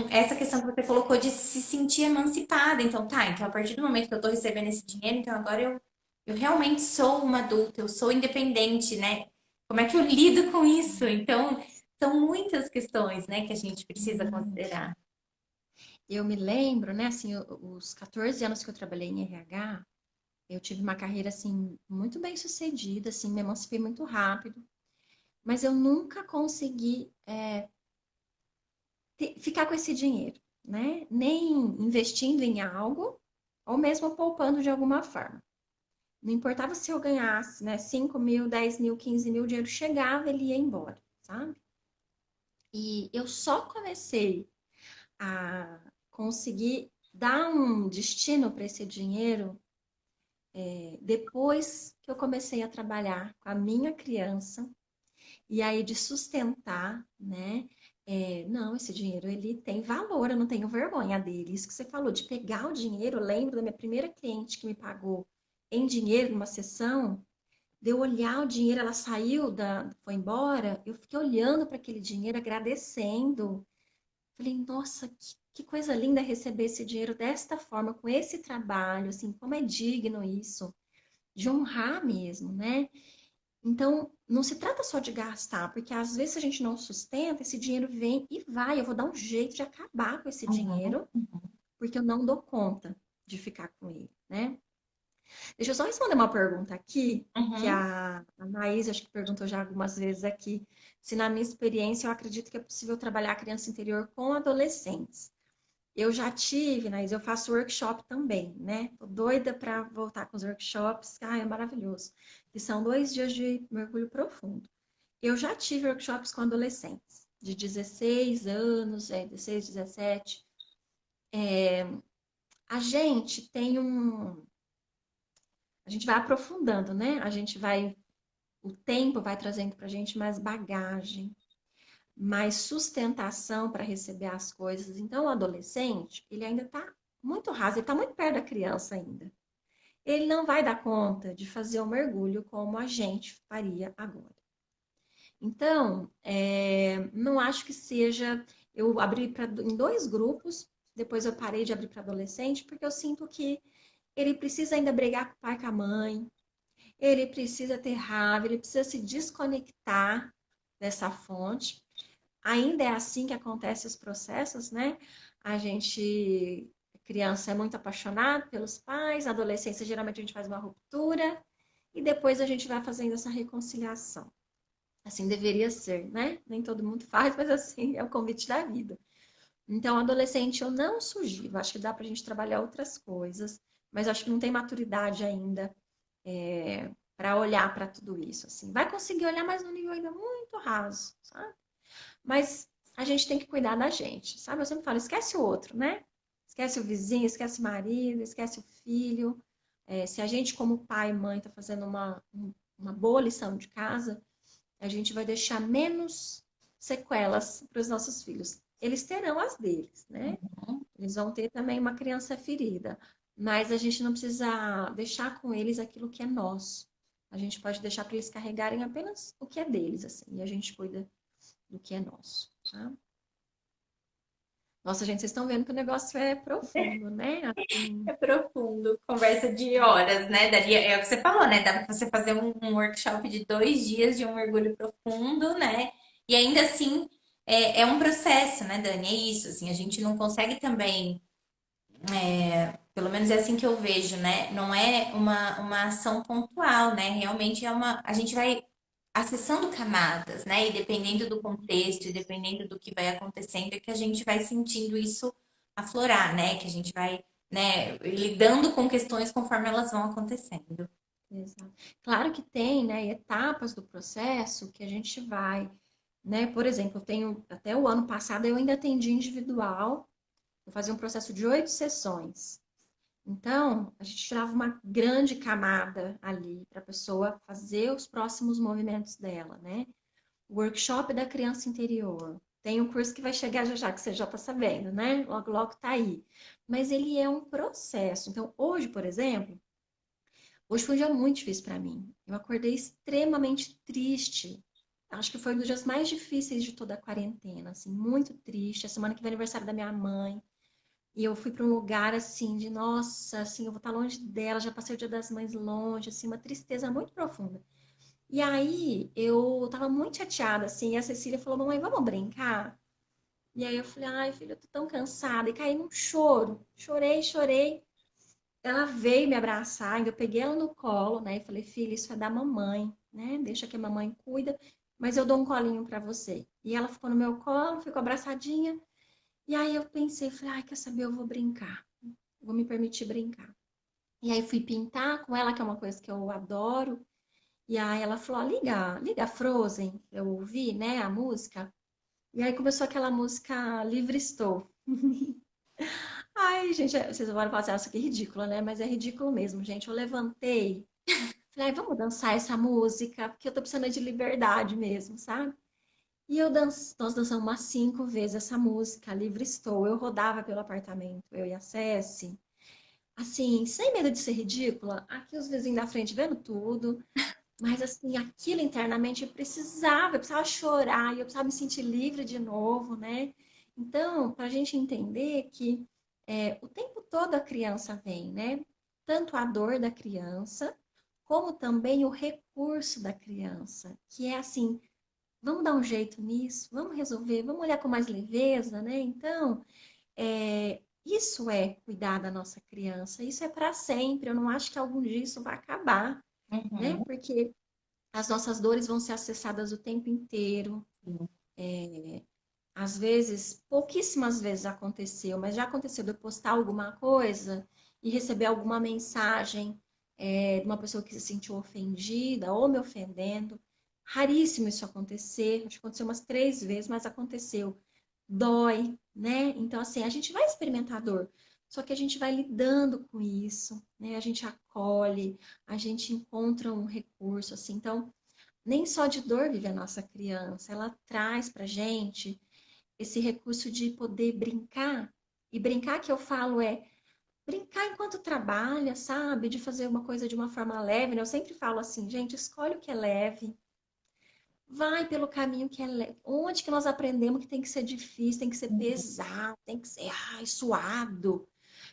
B: essa questão que você colocou de se sentir emancipada. Então, tá, então a partir do momento que eu tô recebendo esse dinheiro, então agora eu realmente sou uma adulta, eu sou independente, né? Como é que eu lido com isso? Então, são muitas questões, né, que a gente precisa
A: Uhum.
B: considerar.
A: Eu me lembro, né, assim, os 14 anos que eu trabalhei em RH, eu tive uma carreira, assim, muito bem sucedida, assim, me emancipei muito rápido, mas eu nunca consegui ficar com esse dinheiro, né? Nem investindo em algo, ou mesmo poupando de alguma forma. Não importava se eu ganhasse, né, 5 mil, 10 mil, 15 mil, o dinheiro chegava, ele ia embora, sabe? E eu só comecei a conseguir dar um destino para esse dinheiro depois que eu comecei a trabalhar com a minha criança e aí de sustentar, né? Não, esse dinheiro ele tem valor, eu não tenho vergonha dele. Isso que você falou de pegar o dinheiro, eu lembro da minha primeira cliente que me pagou em dinheiro numa sessão, de eu olhar o dinheiro, ela saiu foi embora, eu fiquei olhando para aquele dinheiro, agradecendo. Falei, nossa, que coisa linda receber esse dinheiro desta forma, com esse trabalho, assim, como é digno isso, de honrar mesmo, né? Então, não se trata só de gastar, porque às vezes se a gente não sustenta, esse dinheiro vem e vai. Eu vou dar um jeito de acabar com esse
B: Uhum,
A: dinheiro, porque eu não dou conta de ficar com ele, né? Deixa eu só responder uma pergunta aqui, que
B: uhum,
A: a Anaís, acho que perguntou já algumas vezes aqui, se na minha experiência eu acredito que é possível trabalhar a criança interior com adolescentes. Eu já tive, Anaís, eu faço workshop também, né? Tô doida para voltar com os workshops. Ah, é maravilhoso. Que são 2 dias de mergulho profundo. Eu já tive workshops com adolescentes, de 16 anos, 16, 17. A gente tem um. A gente vai aprofundando, né? A gente vai. O tempo vai trazendo para a gente mais bagagem, mais sustentação para receber as coisas. Então, o adolescente, ele ainda está muito raso, ele está muito perto da criança ainda. Ele não vai dar conta de fazer o mergulho como a gente faria agora. Então, não acho que seja. Eu abri em 2 grupos, depois eu parei de abrir para adolescente, porque eu sinto que ele precisa ainda brigar com o pai e com a mãe, ele precisa ter raiva, ele precisa se desconectar dessa fonte, ainda é assim que acontecem os processos, né? A criança é muito apaixonada pelos pais, na adolescência geralmente a gente faz uma ruptura e depois a gente vai fazendo essa reconciliação. Assim deveria ser, né? Nem todo mundo faz, mas assim é o convite da vida. Então, adolescente, eu não sugiro. Acho que dá pra gente trabalhar outras coisas, mas acho que não tem maturidade ainda para olhar para tudo isso. Assim, vai conseguir olhar, mas num nível ainda muito raso, sabe? Mas a gente tem que cuidar da gente, sabe? Eu sempre falo, esquece o outro, né? Esquece o vizinho, esquece o marido, esquece o filho. Se a gente, como pai e mãe, está fazendo uma boa lição de casa, a gente vai deixar menos sequelas para os nossos filhos. Eles terão as deles, né? Eles vão ter também uma criança ferida, mas a gente não precisa deixar com eles aquilo que é nosso. A gente pode deixar para eles carregarem apenas o que é deles, assim, e a gente cuida do que é nosso, tá? Nossa, gente, vocês estão vendo que o negócio é profundo, né? Assim,
B: É profundo, conversa de horas, né? Daria, é o que você falou, né? Dá para você fazer um workshop de 2 dias de um mergulho profundo, né? E ainda assim é um processo, né, Dani? É isso, assim, a gente não consegue também, pelo menos é assim que eu vejo, né? Não é uma ação pontual, né? Realmente é a gente vai acessando camadas, né? E dependendo do contexto, e dependendo do que vai acontecendo, é que a gente vai sentindo isso aflorar, né? Que a gente vai, né, lidando com questões conforme elas vão acontecendo.
A: exato. Claro que tem, né, etapas do processo que a gente vai, né? Por exemplo, eu tenho até o ano passado eu ainda atendi individual, eu fazia um processo de 8 sessões. Então, a gente tirava uma grande camada ali para a pessoa fazer os próximos movimentos dela, né? O workshop da criança interior. Tem um curso que vai chegar já já, que você já está sabendo, né? Logo, logo tá aí. Mas ele é um processo. Então, hoje, por exemplo, hoje foi um dia muito difícil para mim. Eu acordei extremamente triste. Acho que foi um dos dias mais difíceis de toda a quarentena, assim, muito triste. A semana que vem é aniversário da minha mãe. E eu fui para um lugar assim de, nossa, assim, eu vou estar longe dela, já passei o Dia das Mães longe, assim, uma tristeza muito profunda. E aí eu tava muito chateada, assim, e a Cecília falou, mamãe, vamos brincar? E aí eu falei, ai, filha, eu tô tão cansada, e caí num choro. Chorei, chorei. Ela veio me abraçar, ainda eu peguei ela no colo, né? E falei, filha, isso é da mamãe, né? Deixa que a mamãe cuida, mas eu dou um colinho para você. E ela ficou no meu colo, ficou abraçadinha. E aí eu pensei, falei, ai, quer saber, eu vou brincar. Vou me permitir brincar. E aí fui pintar com ela, que é uma coisa que eu adoro. E aí ela falou, ó, liga Frozen. Eu ouvi, né, a música. E aí começou aquela música Livre Estou. Ai, gente, vocês vão falar assim, "Ah, isso aqui é ridícula, né? Mas é ridículo mesmo, gente. Eu levantei, falei, ai, vamos dançar essa música, porque eu tô precisando de liberdade mesmo, sabe? E nós dançamos umas 5 vezes essa música, Livre Estou. Eu rodava pelo apartamento, eu e a Ceci. Assim, sem medo de ser ridícula, aqui os vizinhos da frente vendo tudo, mas assim, aquilo internamente eu precisava chorar, e eu precisava me sentir livre de novo, né? Então, para a gente entender que o tempo todo a criança vem, né? Tanto a dor da criança, como também o recurso da criança, que é assim, vamos dar um jeito nisso, vamos resolver, vamos olhar com mais leveza, né? Então, isso é cuidar da nossa criança, isso é para sempre. Eu não acho que algum dia isso vai acabar, né?
B: Uhum.
A: Porque as nossas dores vão ser acessadas o tempo inteiro. Às vezes, pouquíssimas vezes aconteceu, mas já aconteceu de eu postar alguma coisa e receber alguma mensagem de uma pessoa que se sentiu ofendida ou me ofendendo. Raríssimo isso acontecer, acho que aconteceu umas 3 vezes, mas aconteceu. Dói, né? Então, assim, a gente vai experimentar dor, só que a gente vai lidando com isso, né? A gente acolhe, a gente encontra um recurso, assim. Então, nem só de dor vive a nossa criança, ela traz pra gente esse recurso de poder brincar. E brincar que eu falo é brincar enquanto trabalha, sabe? De fazer uma coisa de uma forma leve, né? Eu sempre falo assim, gente, escolhe o que é leve, vai pelo caminho que é leve. Onde que nós aprendemos que tem que ser difícil, tem que ser pesado, tem que ser suado,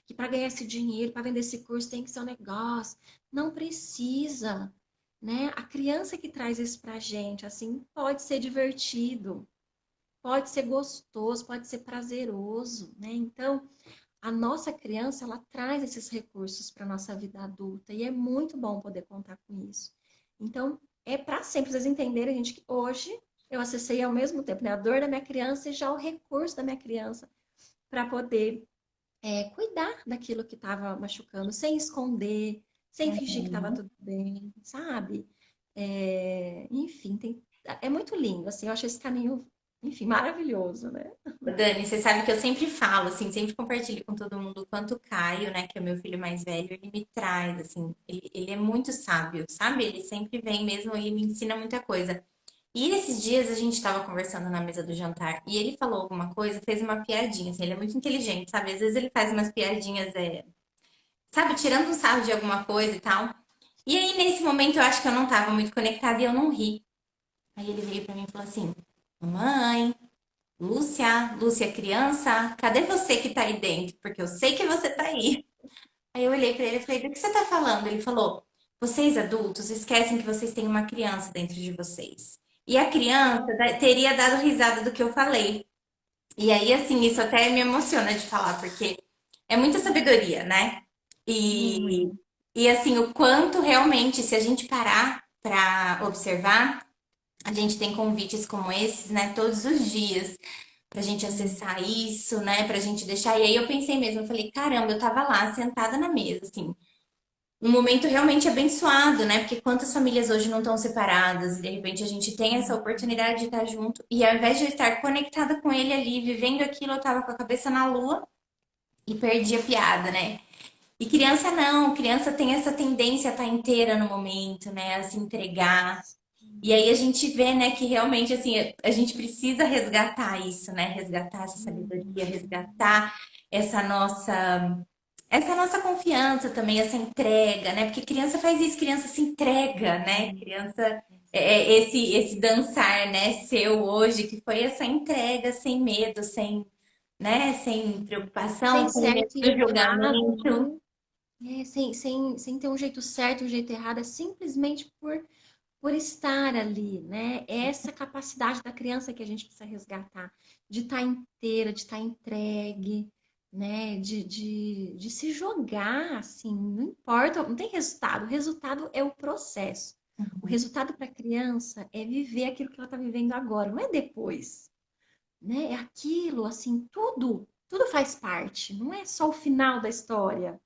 A: que para ganhar esse dinheiro, para vender esse curso, tem que ser um negócio. Não precisa, né? A criança que traz isso pra gente, assim, pode ser divertido. pode ser gostoso, pode ser prazeroso, né? Então, a nossa criança, ela traz esses recursos para a nossa vida adulta e é muito bom poder contar com isso. Então, é para sempre vocês entenderem, gente, que hoje eu acessei ao mesmo tempo, né, a dor da minha criança e já o recurso da minha criança para poder cuidar daquilo que estava machucando, sem esconder, sem fingir que estava
B: Uhum.
A: tudo bem, sabe? Enfim, é muito lindo, assim, eu acho esse caminho, enfim, maravilhoso, né?
B: Dani, você sabe que eu sempre falo, assim, sempre compartilho com todo mundo o quanto o Caio, né, que é o meu filho mais velho, ele me traz, assim, ele é muito sábio, sabe? Ele sempre vem mesmo e me ensina muita coisa. E esses dias a gente estava conversando na mesa do jantar e ele falou alguma coisa, fez uma piadinha, assim, ele é muito inteligente, sabe? Às vezes ele faz umas piadinhas, sabe, tirando um sarro de alguma coisa e tal. E aí, nesse momento, eu acho que eu não estava muito conectada e eu não ri. Aí ele veio para mim e falou assim: Mamãe, Lúcia, criança, cadê você que tá aí dentro? Porque eu sei que você tá aí. Aí eu olhei pra ele e falei: Do que você tá falando? Ele falou: Vocês adultos esquecem que vocês têm uma criança dentro de vocês. E a criança teria dado risada do que eu falei. E aí, assim, isso até me emociona de falar, porque é muita sabedoria, né? E,
A: Muito.
B: e assim, o quanto realmente, se a gente parar pra observar, a gente tem convites como esses, né, todos os dias pra gente acessar isso, né, pra gente deixar. E aí eu pensei mesmo, eu falei, caramba, eu tava lá sentada na mesa, assim, um momento realmente abençoado, né? Porque quantas famílias hoje não estão separadas e de repente a gente tem essa oportunidade de estar junto e ao invés de eu estar conectada com ele ali, vivendo aquilo, eu tava com a cabeça na lua e perdi a piada, né? E criança não, criança tem essa tendência a estar inteira no momento, né? A se entregar. E aí a gente vê, né, que realmente assim, a gente precisa resgatar isso, né? Resgatar essa sabedoria, resgatar essa nossa confiança também, essa entrega, né? Porque criança faz isso, criança se entrega, né? Criança esse dançar, né, seu hoje, que foi essa entrega sem medo, sem, né, sem
A: Sem
B: preocupação, sem medo
A: certo e
B: do
A: errado,
B: julgamento.
A: né? Sem ter um jeito certo e um jeito errado, é simplesmente por estar ali, né? É essa capacidade da criança que a gente precisa resgatar, de estar inteira, de estar entregue, né? De se jogar, assim, não importa, não tem resultado, o resultado é o processo. O resultado para a criança é viver aquilo que ela está vivendo agora, não é depois, né? É aquilo, assim, tudo faz parte, não é só o final da história.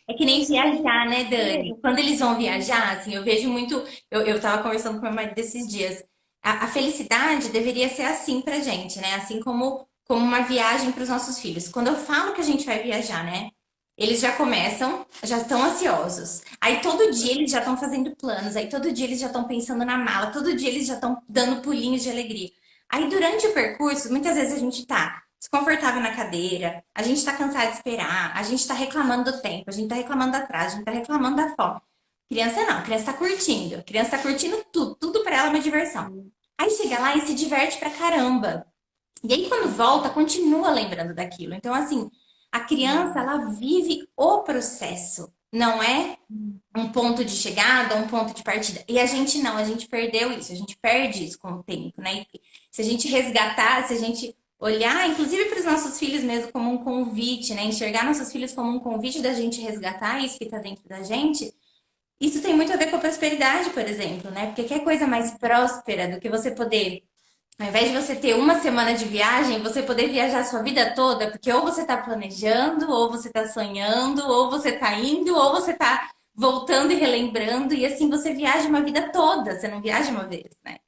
B: É que
A: É
B: nem
A: esse
B: viajar, né, Dani?
A: inteiro.
B: Quando eles vão viajar, assim, eu vejo muito. Eu tava conversando com meu marido esses dias. A felicidade deveria ser assim pra gente, né? Assim como uma viagem para os nossos filhos. Quando eu falo que a gente vai viajar, né? Eles já começam, já estão ansiosos. Aí todo dia eles já estão fazendo planos. Aí todo dia eles já estão pensando na mala. Todo dia eles já estão dando pulinhos de alegria. Aí durante o percurso, muitas vezes a gente tá desconfortável na cadeira, a gente tá cansado de esperar, a gente tá reclamando do tempo, a gente tá reclamando da atraso, a gente tá reclamando da fome. Criança não, criança tá curtindo. Criança tá curtindo tudo, tudo pra ela é uma diversão. Aí chega lá e se diverte pra caramba. E aí quando volta, continua lembrando daquilo. Então, assim, a criança, ela vive o processo, não é um ponto de chegada, um ponto de partida. E a gente não, a gente perdeu isso, a gente perde isso com o tempo, né? E se a gente resgatar, se a gente olhar, inclusive para os nossos filhos mesmo, como um convite, né? Enxergar nossos filhos como um convite da gente resgatar isso que está dentro da gente, isso tem muito a ver com a prosperidade, por exemplo, né? Porque que coisa mais próspera do que você poder, ao invés de você ter uma semana de viagem, você poder viajar a sua vida toda, porque ou você está planejando, ou você está sonhando, ou você está indo, ou você está voltando e relembrando, e assim você viaja uma vida toda, você não viaja uma vez, né?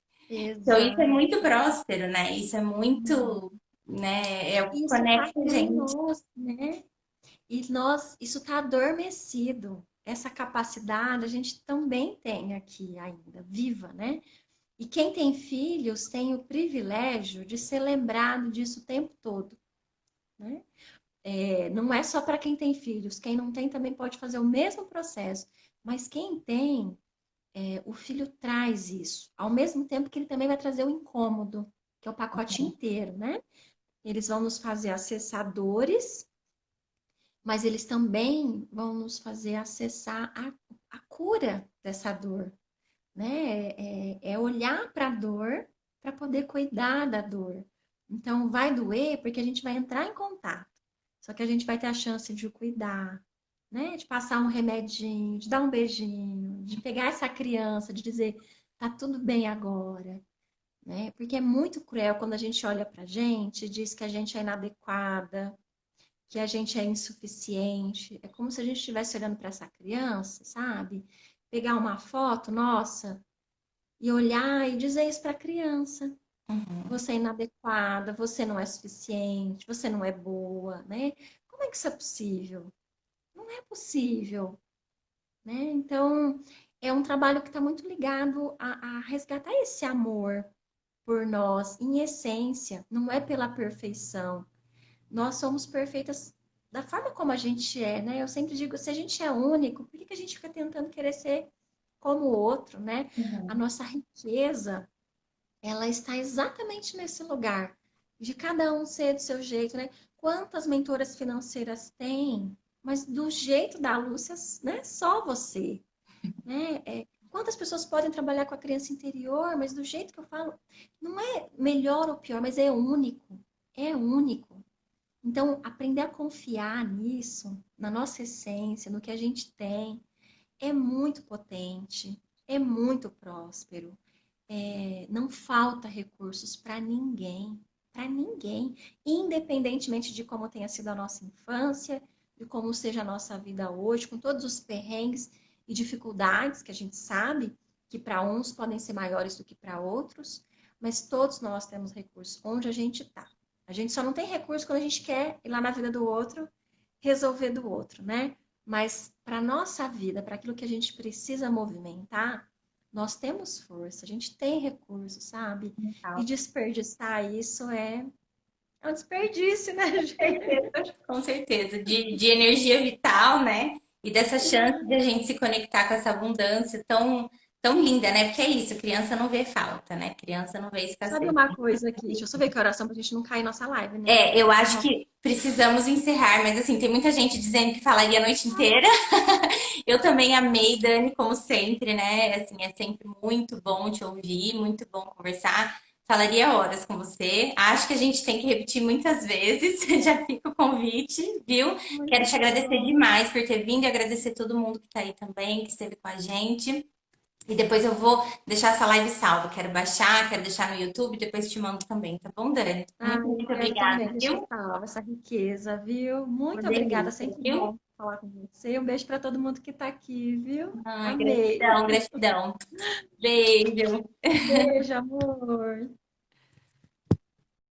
B: Então isso é
A: Exato.
B: muito próspero, né? Isso é muito, né? É o que
A: Isso está
B: conecta a
A: em
B: gente.
A: nós, né? E nós, isso está adormecido. Essa capacidade a gente também tem aqui ainda, viva, né? E quem tem filhos tem o privilégio de ser lembrado disso o tempo todo, né? Não é só para quem tem filhos, quem não tem também pode fazer o mesmo processo. Mas quem tem, o filho traz isso, ao mesmo tempo que ele também vai trazer o incômodo, que é o pacote inteiro, né? Eles vão nos fazer acessadores, mas eles também vão nos fazer acessar a cura dessa dor, né? É olhar para a dor para poder cuidar da dor, Então, vai doer porque a gente vai entrar em contato. Só que a gente vai ter a chance de cuidar, né? De passar um remedinho, de dar um beijinho, de pegar essa criança, de dizer, tá tudo bem agora, né? Porque é muito cruel quando a gente olha pra gente e diz que a gente é inadequada, que a gente é insuficiente. É como se a gente estivesse olhando para essa criança, sabe? Pegar uma foto, nossa, e olhar e dizer isso para a criança.
B: Uhum.
A: Você é inadequada, você não é suficiente, você não é boa, né? Como é que isso é possível? Não é possível, né? Então, é um trabalho que está muito ligado a resgatar esse amor por nós, em essência, não é pela perfeição. Nós somos perfeitas da forma como a gente é, né? Eu sempre digo, se a gente é único, por que que a gente fica tentando querer ser como o outro, né? A
B: Uhum.
A: nossa riqueza, ela está exatamente nesse lugar, de cada um ser do seu jeito, né? Quantas mentoras financeiras tem, mas do jeito da Lúcia, né? Só você, né? Quantas pessoas podem trabalhar com a criança interior, mas do jeito que eu falo, não é melhor ou pior, mas é único. É único. Então, aprender a confiar nisso, na nossa essência, no que a gente tem, é muito potente, é muito próspero. Não falta recursos para ninguém, independentemente de como tenha sido a nossa infância, de como seja a nossa vida hoje, com todos os perrengues e dificuldades que a gente sabe que para uns podem ser maiores do que para outros, mas todos nós temos recursos onde a gente está. A gente só não tem recurso quando a gente quer ir lá na vida do outro, resolver do outro, né? Mas para nossa vida, para aquilo que a gente precisa movimentar, nós temos força, a gente tem recursos, sabe? E
B: Legal.
A: desperdiçar isso é um desperdício, né, gente?
B: Certeza, com certeza, de energia vital, né? E dessa chance de a gente se conectar com essa abundância tão linda, né? Porque é isso, criança não vê falta, né? Criança não vê
A: Sabe
B: escassez.
A: uma coisa aqui? Deixa eu só ver que oração pra gente não cair nossa live, né?
B: É, eu acho
A: Nossa,
B: que precisamos encerrar, mas assim, tem muita gente dizendo que falaria a noite inteira. Eu também amei, Dani, como sempre, né? Assim, é sempre muito bom te ouvir, muito bom conversar. Falaria horas com você. Acho que a gente tem que repetir muitas vezes. Já fica o convite, viu? Quero
A: muito
B: te agradecer
A: bom.
B: demais por ter vindo e agradecer todo mundo que tá aí também, que esteve com a gente. E depois eu vou deixar essa live salva. Quero baixar, quero deixar no YouTube, depois te mando também, tá bom, Dani?
A: Ah, eu
B: Muito
A: quero
B: obrigada,
A: também deixar
B: viu?
A: salva essa riqueza, viu?
B: Uma
A: Muito obrigada,
B: delícia,
A: sempre
B: viu?
A: bom falar com você. Um beijo para todo mundo que está aqui, viu?
B: Ai,
A: Amei.
B: gratidão, gratidão. Beijo.
A: Beijo, amor.